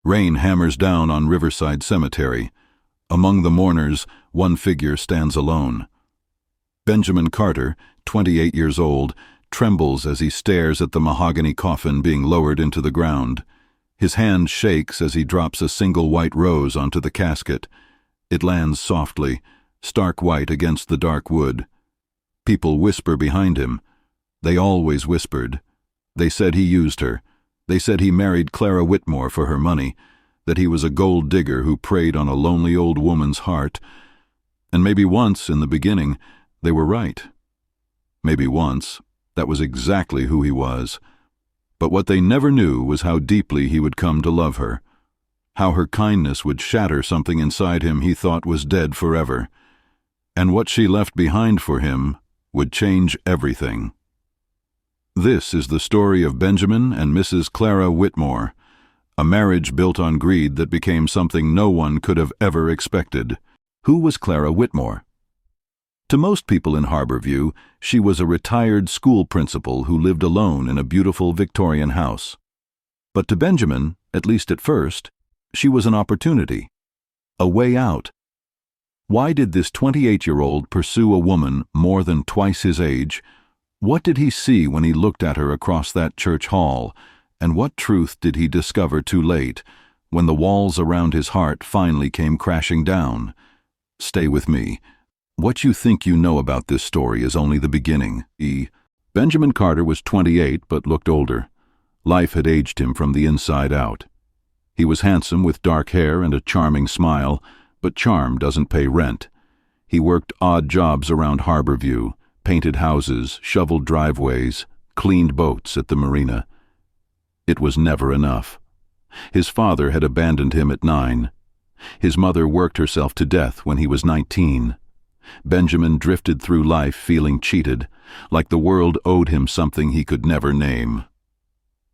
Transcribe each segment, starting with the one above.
Rain hammers down on Riverside Cemetery. Among the mourners, one figure stands alone. Benjamin Carter, 28 years old, trembles as he stares at the mahogany coffin being lowered into the ground. His hand shakes as he drops a single white rose onto the casket. It lands softly, stark white against the dark wood. People whisper behind him. They always whispered. They said he used her. They said he married Clara Whitmore for her money, that he was a gold digger who preyed on a lonely old woman's heart. And maybe once, in the beginning, they were right. Maybe once, that was exactly who he was. But what they never knew was how deeply he would come to love her. How her kindness would shatter something inside him he thought was dead forever. And what she left behind for him would change everything. This is the story of Benjamin and Mrs. Clara Whitmore, a marriage built on greed that became something no one could have ever expected. Who was Clara Whitmore? To most people in Harborview, she was a retired school principal who lived alone in a beautiful Victorian house. But to Benjamin, at least at first, she was an opportunity, a way out. Why did this 28-year-old pursue a woman more than twice his age? What did he see when he looked at her across that church hall, and what truth did he discover too late, when the walls around his heart finally came crashing down? Stay with me. What you think you know about this story is only the beginning. Benjamin Carter was 28 but looked older. Life had aged him from the inside out. He was handsome with dark hair and a charming smile, but charm doesn't pay rent. He worked odd jobs around Harborview, painted houses, shoveled driveways, cleaned boats at the marina. It was never enough. His father had abandoned him at 9. His mother worked herself to death when he was 19. Benjamin drifted through life feeling cheated, like the world owed him something he could never name.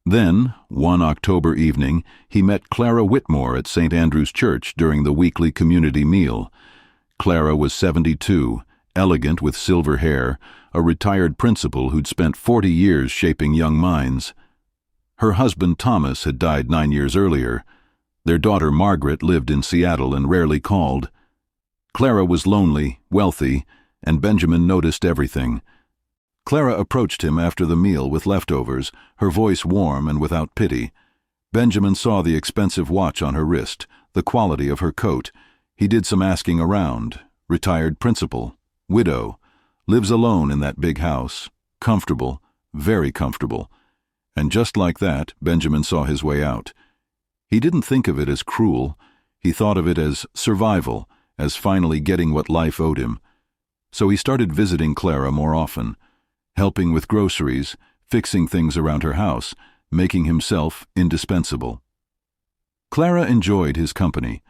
Then, one October evening, he met Clara Whitmore at St. Andrew's Church during the weekly community meal. Clara was 72, elegant with silver hair, a retired principal who'd spent 40 years shaping young minds. Her husband Thomas had died 9 years earlier. Their daughter Margaret lived in Seattle and rarely called. Clara was lonely, wealthy, and Benjamin noticed everything. Clara approached him after the meal with leftovers, her voice warm and without pity. Benjamin saw the expensive watch on her wrist, the quality of her coat. He did some asking around. Retired principal. Widow, lives alone in that big house, comfortable, very comfortable. And just like that, Benjamin saw his way out. He didn't think of it as cruel. He thought of it as survival, as finally getting what life owed him. So he started visiting Clara more often, helping with groceries, fixing things around her house, making himself indispensable. Clara enjoyed his company.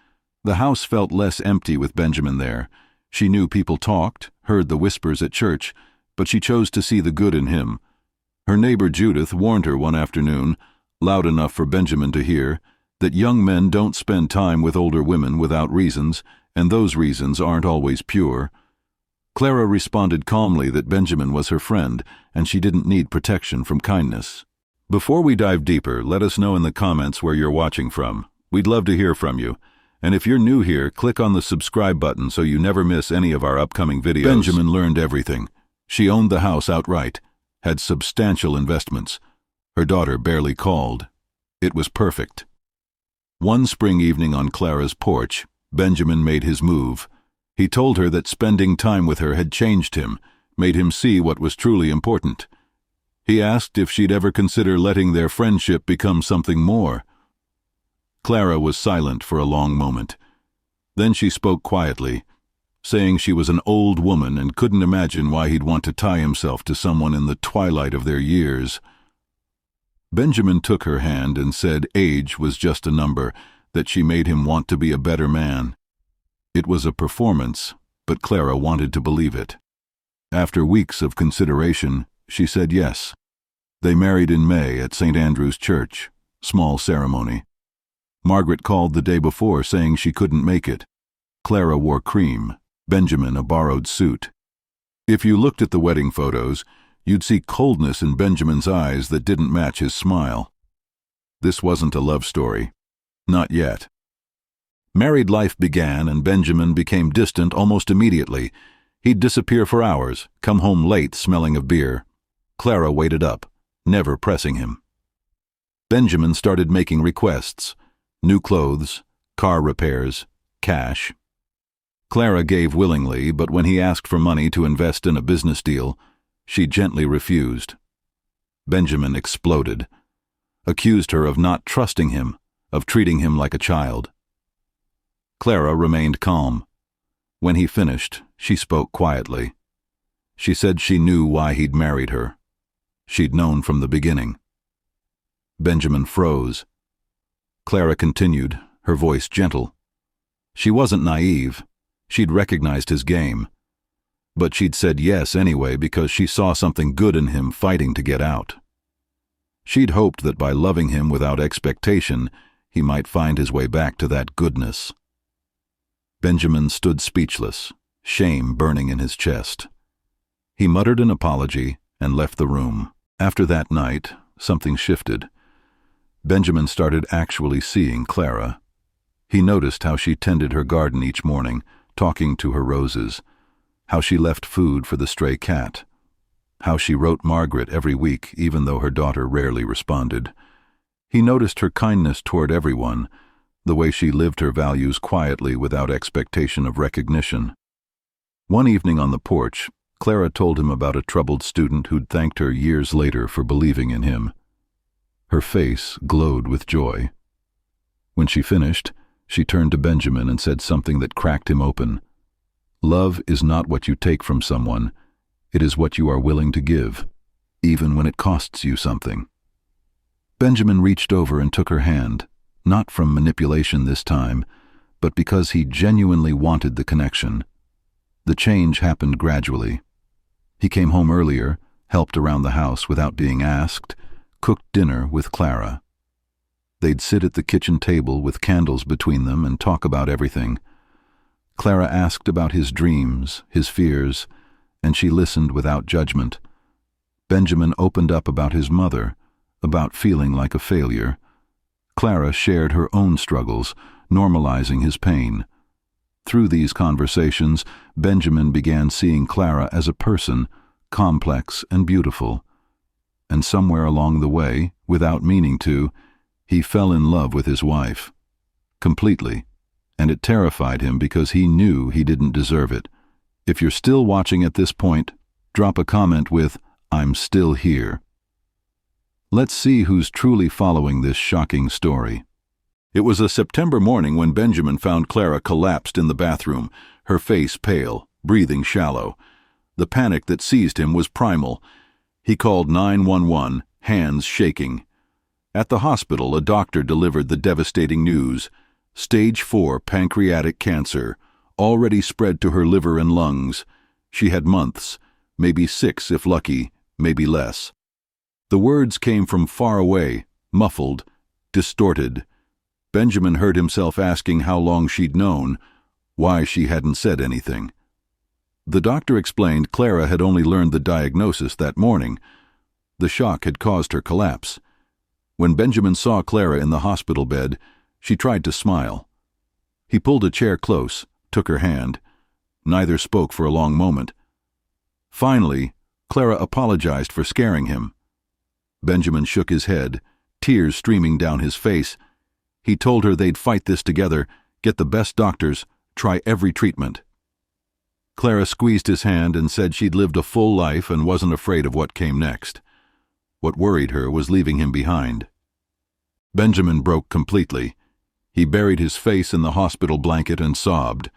The house felt less empty with Benjamin there. She knew people talked, heard the whispers at church, but she chose to see the good in him. Her neighbor Judith warned her one afternoon, loud enough for Benjamin to hear, that young men don't spend time with older women without reasons, and those reasons aren't always pure. Clara responded calmly that Benjamin was her friend, and she didn't need protection from kindness. Before we dive deeper, let us know in the comments where you're watching from. We'd love to hear from you. And if you're new here, click on the subscribe button so you never miss any of our upcoming videos. Benjamin learned everything. She owned the house outright, had substantial investments. Her daughter barely called. It was perfect. One spring evening on Clara's porch, Benjamin made his move. He told her that spending time with her had changed him, made him see what was truly important. He asked if she'd ever consider letting their friendship become something more. Clara was silent for a long moment. Then she spoke quietly, saying she was an old woman and couldn't imagine why he'd want to tie himself to someone in the twilight of their years. Benjamin took her hand and said age was just a number, that she made him want to be a better man. It was a performance, but Clara wanted to believe it. After weeks of consideration, she said yes. They married in May at St. Andrew's Church, small ceremony. Margaret called the day before saying she couldn't make it. Clara wore cream, Benjamin a borrowed suit. If you looked at the wedding photos, you'd see coldness in Benjamin's eyes that didn't match his smile. This wasn't a love story. Not yet. Married life began, and Benjamin became distant almost immediately. He'd disappear for hours, come home late smelling of beer. Clara waited up, never pressing him. Benjamin started making requests: new clothes, car repairs, cash. Clara gave willingly, but when he asked for money to invest in a business deal, she gently refused. Benjamin exploded, accused her of not trusting him, of treating him like a child. Clara remained calm. When he finished, she spoke quietly. She said she knew why he'd married her. She'd known from the beginning. Benjamin froze. Clara continued, her voice gentle. She wasn't naive. She'd recognized his game. But she'd said yes anyway because she saw something good in him fighting to get out. She'd hoped that by loving him without expectation, he might find his way back to that goodness. Benjamin stood speechless, shame burning in his chest. He muttered an apology and left the room. After that night, something shifted. Benjamin started actually seeing Clara. He noticed how she tended her garden each morning, talking to her roses, how she left food for the stray cat, how she wrote Margaret every week even though her daughter rarely responded. He noticed her kindness toward everyone, the way she lived her values quietly without expectation of recognition. One evening on the porch, Clara told him about a troubled student who'd thanked her years later for believing in him. Her face glowed with joy. When she finished, she turned to Benjamin and said something that cracked him open. Love is not what you take from someone, it is what you are willing to give, even when it costs you something. Benjamin reached over and took her hand, not from manipulation this time, but because he genuinely wanted the connection. The change happened gradually. He came home earlier, helped around the house without being asked, cooked dinner with Clara. They'd sit at the kitchen table with candles between them and talk about everything. Clara asked about his dreams, his fears, and she listened without judgment. Benjamin opened up about his mother, about feeling like a failure. Clara shared her own struggles, normalizing his pain. Through these conversations, Benjamin began seeing Clara as a person, complex and beautiful. And somewhere along the way, without meaning to, he fell in love with his wife. Completely. And it terrified him because he knew he didn't deserve it. If you're still watching at this point, drop a comment with, "I'm still here." Let's see who's truly following this shocking story. It was a September morning when Benjamin found Clara collapsed in the bathroom, her face pale, breathing shallow. The panic that seized him was primal. He called 911, hands shaking. At the hospital, a doctor delivered the devastating news. Stage 4 pancreatic cancer, already spread to her liver and lungs. She had months, maybe 6 if lucky, maybe less. The words came from far away, muffled, distorted. Benjamin heard himself asking how long she'd known, why she hadn't said anything. The doctor explained Clara had only learned the diagnosis that morning. The shock had caused her collapse. When Benjamin saw Clara in the hospital bed, she tried to smile. He pulled a chair close, took her hand. Neither spoke for a long moment. Finally, Clara apologized for scaring him. Benjamin shook his head, tears streaming down his face. He told her they'd fight this together, get the best doctors, try every treatment. Clara squeezed his hand and said she'd lived a full life and wasn't afraid of what came next. What worried her was leaving him behind. Benjamin broke completely. He buried his face in the hospital blanket and sobbed.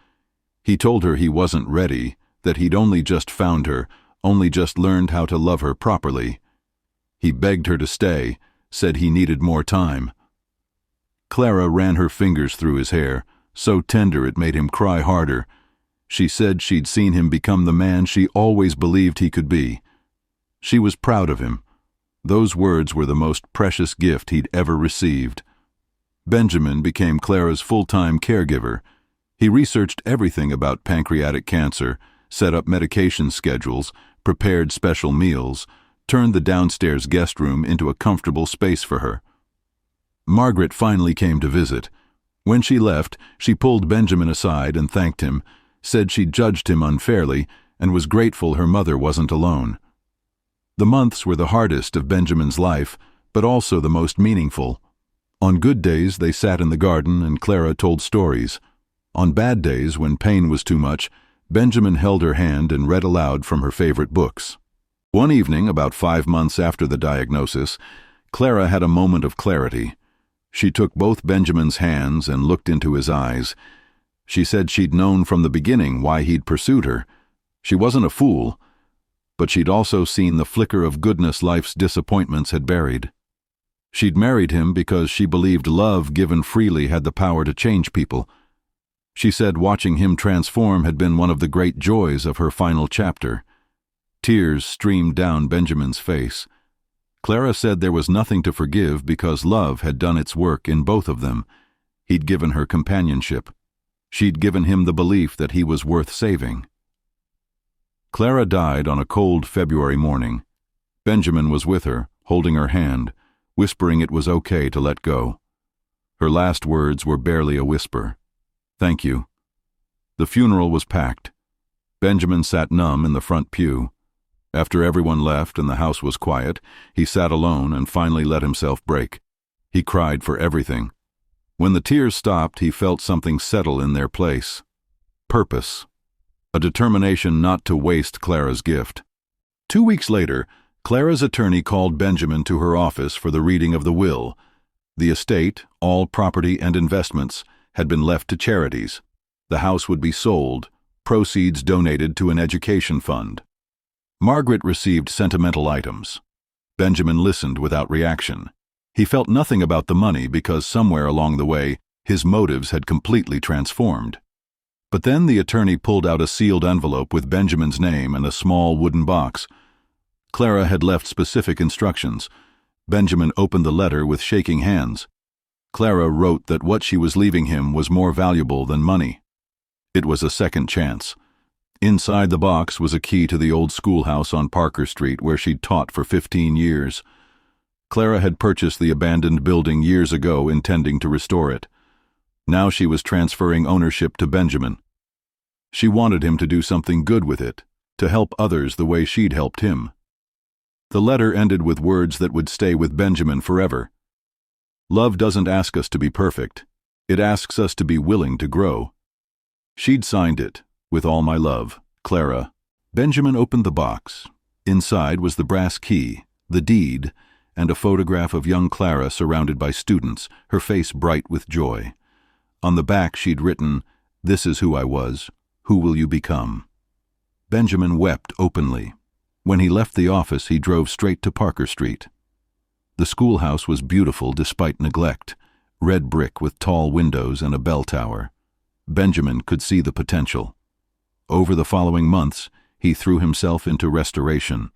He told her he wasn't ready, that he'd only just found her, only just learned how to love her properly. He begged her to stay, said he needed more time. Clara ran her fingers through his hair, so tender it made him cry harder. She said she'd seen him become the man she always believed he could be. She was proud of him. Those words were the most precious gift he'd ever received. Benjamin became Clara's full-time caregiver. He researched everything about pancreatic cancer, set up medication schedules, prepared special meals, turned the downstairs guest room into a comfortable space for her. Margaret finally came to visit. When she left, she pulled Benjamin aside and thanked him, said she'd judged him unfairly, and was grateful her mother wasn't alone. The months were the hardest of Benjamin's life, but also the most meaningful. On good days, they sat in the garden and Clara told stories. On bad days, when pain was too much, Benjamin held her hand and read aloud from her favorite books. One evening, about 5 months after the diagnosis, Clara had a moment of clarity. She took both Benjamin's hands and looked into his eyes. She said she'd known from the beginning why he'd pursued her. She wasn't a fool, but she'd also seen the flicker of goodness life's disappointments had buried. She'd married him because she believed love given freely had the power to change people. She said watching him transform had been one of the great joys of her final chapter. Tears streamed down Benjamin's face. Clara said there was nothing to forgive because love had done its work in both of them. He'd given her companionship. She'd given him the belief that he was worth saving. Clara died on a cold February morning. Benjamin was with her, holding her hand, whispering it was okay to let go. Her last words were barely a whisper. "Thank you." The funeral was packed. Benjamin sat numb in the front pew. After everyone left and the house was quiet, he sat alone and finally let himself break. He cried for everything. When the tears stopped, he felt something settle in their place. Purpose. A determination not to waste Clara's gift. 2 weeks later, Clara's attorney called Benjamin to her office for the reading of the will. The estate, all property and investments, had been left to charities. The house would be sold, proceeds donated to an education fund. Margaret received sentimental items. Benjamin listened without reaction. He felt nothing about the money because somewhere along the way, his motives had completely transformed. But then the attorney pulled out a sealed envelope with Benjamin's name and a small wooden box. Clara had left specific instructions. Benjamin opened the letter with shaking hands. Clara wrote that what she was leaving him was more valuable than money. It was a second chance. Inside the box was a key to the old schoolhouse on Parker Street where she'd taught for 15 years. Clara had purchased the abandoned building years ago, intending to restore it. Now she was transferring ownership to Benjamin. She wanted him to do something good with it, to help others the way she'd helped him. The letter ended with words that would stay with Benjamin forever. Love doesn't ask us to be perfect. It asks us to be willing to grow. She'd signed it, "With all my love, Clara." Benjamin opened the box. Inside was the brass key, the deed, and a photograph of young Clara surrounded by students, her face bright with joy. On the back she'd written, "This is who I was. Who will you become?" Benjamin wept openly. When he left the office, he drove straight to Parker Street. The schoolhouse was beautiful despite neglect, red brick with tall windows and a bell tower. Benjamin could see the potential. Over the following months, he threw himself into restoration.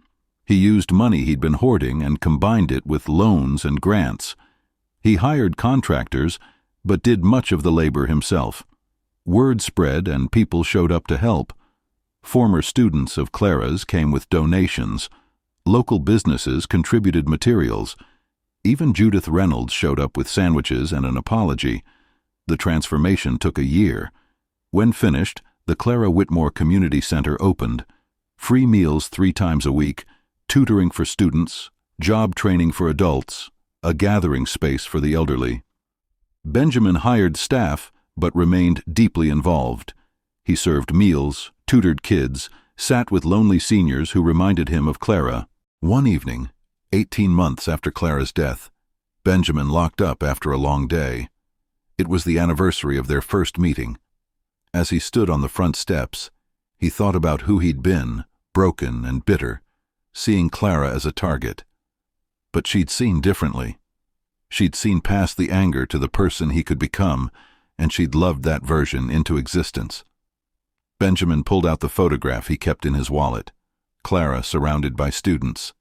He used money he'd been hoarding and combined it with loans and grants. He hired contractors, but did much of the labor himself. Word spread and people showed up to help. Former students of Clara's came with donations. Local businesses contributed materials. Even Judith Reynolds showed up with sandwiches and an apology. The transformation took a year. When finished, the Clara Whitmore Community Center opened. Free meals 3 times a week, tutoring for students, job training for adults, a gathering space for the elderly. Benjamin hired staff, but remained deeply involved. He served meals, tutored kids, sat with lonely seniors who reminded him of Clara. One evening, 18 months after Clara's death, Benjamin locked up after a long day. It was the anniversary of their first meeting. As he stood on the front steps, he thought about who he'd been, broken and bitter, seeing Clara as a target. But she'd seen differently. She'd seen past the anger to the person he could become, and she'd loved that version into existence. Benjamin pulled out the photograph he kept in his wallet, Clara surrounded by students.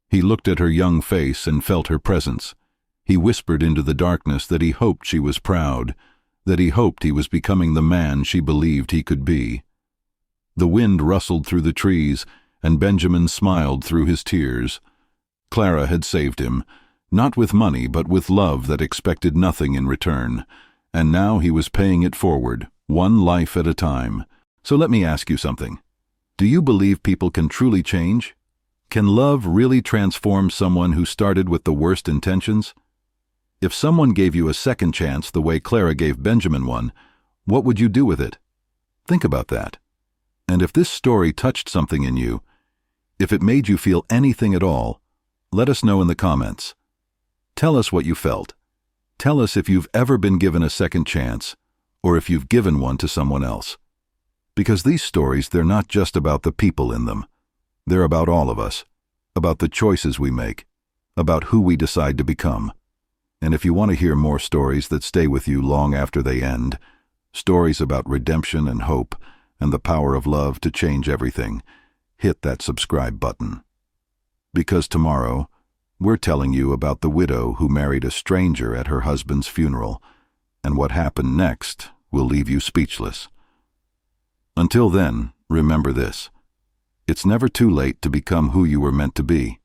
He looked at her young face and felt her presence. He whispered into the darkness that he hoped she was proud, that he hoped he was becoming the man she believed he could be. The wind rustled through the trees, and Benjamin smiled through his tears. Clara had saved him, not with money but with love that expected nothing in return, And now he was paying it forward, one life at a time. So let me ask you something. Do you believe people can truly change? Can love really transform someone who started with the worst intentions? If someone gave you a second chance the way Clara gave Benjamin one, what would you do with it? Think about that. And if this story touched something in you, if it made you feel anything at all, let us know in the comments. Tell us what you felt. Tell us if you've ever been given a second chance, or if you've given one to someone else. Because these stories, they're not just about the people in them. They're about all of us, about the choices we make, about who we decide to become. And if you want to hear more stories that stay with you long after they end, stories about redemption and hope, and the power of love to change everything, hit that subscribe button. Because tomorrow, we're telling you about the widow who married a stranger at her husband's funeral, and what happened next will leave you speechless. Until then, remember this. It's never too late to become who you were meant to be.